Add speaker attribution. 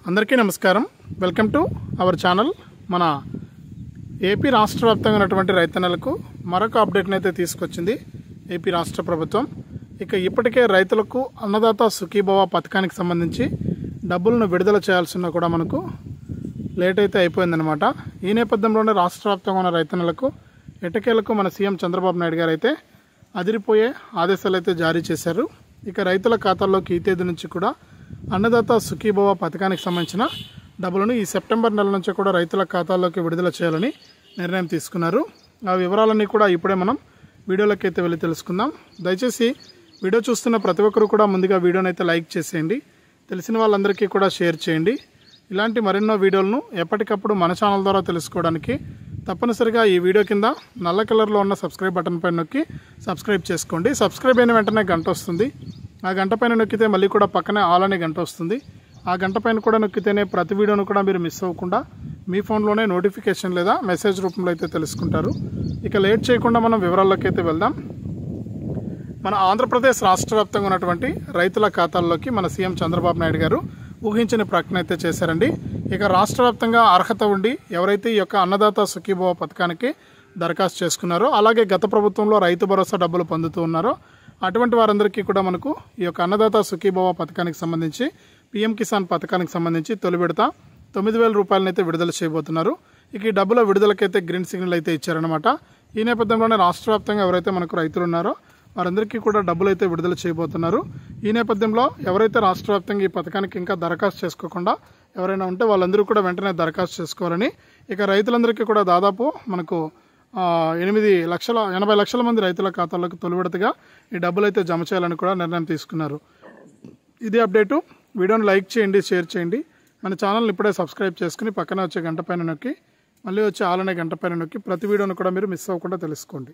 Speaker 1: అందరికీ నమస్కారం. Welcome to our channel. మన ఏపీ రాష్ట్ర వ్యాప్తంగా ఉన్నటువంటి రైతన్నలకు మరొక అప్డేట్ని అయితే తీసుకొచ్చింది ఏపీ రాష్ట్ర ప్రభుత్వం. ఇప్పటికే రైతులకు అన్నదాత సుఖీభవ పథకానికి సంబంధించి డబ్బులను విడుదల చేయాల్సిన కూడా మనకు లేట్ అయితే అయిపోయిందనమాట. ఈ నేపథ్యంలోనే రాష్ట్ర వ్యాప్తంగా ఉన్న రైతన్నలకు ఎట్టకేలకు మన సీఎం చంద్రబాబు నాయుడు గారు అయితే అదిరిపోయే ఆదేశాలు అయితే జారీ చేశారు. రైతుల ఖాతాల్లోకి ఈ తేదీ నుంచి కూడా అన్నదాత సుఖీభవ పథకానికి సంబంధించిన డబ్బులను ఈ సెప్టెంబర్ నెల నుంచి కూడా రైతుల ఖాతాల్లోకి విడుదల చేయాలని నిర్ణయం తీసుకున్నారు. ఆ వివరాలన్నీ కూడా ఇప్పుడే మనం వీడియోలోకి అయితే వెళ్ళి తెలుసుకుందాం. దయచేసి వీడియో చూస్తున్న ప్రతి ఒక్కరు కూడా ముందుగా వీడియోని అయితే లైక్ చేసేయండి, తెలిసిన వాళ్ళందరికీ కూడా షేర్ చేయండి. ఇలాంటి మరెన్నో వీడియోలను ఎప్పటికప్పుడు మన ఛానల్ ద్వారా తెలుసుకోవడానికి తప్పనిసరిగా ఈ వీడియో కింద నల్ల కలర్లో ఉన్న సబ్స్క్రైబ్ బటన్ పైన నొక్కి సబ్స్క్రైబ్ చేసుకోండి. సబ్స్క్రైబ్ అయిన వెంటనే గంట వస్తుంది. ఆ గంట పైన నొక్కితే మళ్ళీ కూడా పక్కనే ఆల్ అనే గంట వస్తుంది. ఆ గంట పైన కూడా నొక్కితేనే ప్రతి వీడియోను కూడా మీరు మిస్ అవ్వకుండా మీ ఫోన్లోనే నోటిఫికేషన్ లేదా మెసేజ్ రూపంలో అయితే తెలుసుకుంటారు. లేట్ చేయకుండా మనం వివరాల్లోకి అయితే వెళ్దాం. మన ఆంధ్రప్రదేశ్ రాష్ట్ర వ్యాప్తంగా ఉన్నటువంటి రైతుల ఖాతాల్లోకి మన సీఎం చంద్రబాబు నాయుడు గారు ఊహించిన ప్రకటన అయితే చేశారండి. రాష్ట్ర వ్యాప్తంగా అర్హత ఉండి ఎవరైతే ఈ యొక్క అన్నదాత సుఖీభవ పథకానికి దరఖాస్తు చేసుకున్నారో, అలాగే గత ప్రభుత్వంలో రైతు భరోసా డబ్బులు పొందుతూ ఉన్నారో అటువంటి వారందరికీ కూడా మనకు ఈ యొక్క అన్నదాత సుఖీభవ పథకానికి సంబంధించి పీఎం కిసాన్ పథకానికి సంబంధించి తొలి విడత 9,000 రూపాయలను అయితే విడుదల చేయబోతున్నారు. ఈ డబ్బుల విడుదలకైతే గ్రీన్ సిగ్నల్ అయితే ఇచ్చారనమాట. ఈ నేపథ్యంలోనే రాష్ట్ర వ్యాప్తంగా ఎవరైతే మనకు రైతులు ఉన్నారో వారందరికీ కూడా డబ్బులు అయితే విడుదల చేయబోతున్నారు. ఈ నేపథ్యంలో ఎవరైతే రాష్ట్ర వ్యాప్తంగా ఈ పథకానికి ఇంకా దరఖాస్తు చేసుకోకుండా ఎవరైనా ఉంటే వాళ్ళందరూ కూడా వెంటనే దరఖాస్తు చేసుకోవాలని, రైతులందరికీ కూడా దాదాపు మనకు 80 లక్షల మంది రైతుల ఖాతాల్లోకి తొలి విడతగా ఈ డబ్బులు అయితే జమ చేయాలని కూడా నిర్ణయం తీసుకున్నారు. ఇది అప్డేటు. వీడియోని లైక్ చేయండి, షేర్ చేయండి. మన ఛానల్ని ఇప్పుడే సబ్స్క్రైబ్ చేసుకుని పక్కన వచ్చే గంట పైన నొక్కి మళ్ళీ వచ్చే ఆల్ అనే గంట పైన నొక్కి ప్రతి వీడియోను కూడా మీరు మిస్ అవ్వకుండా తెలుసుకోండి.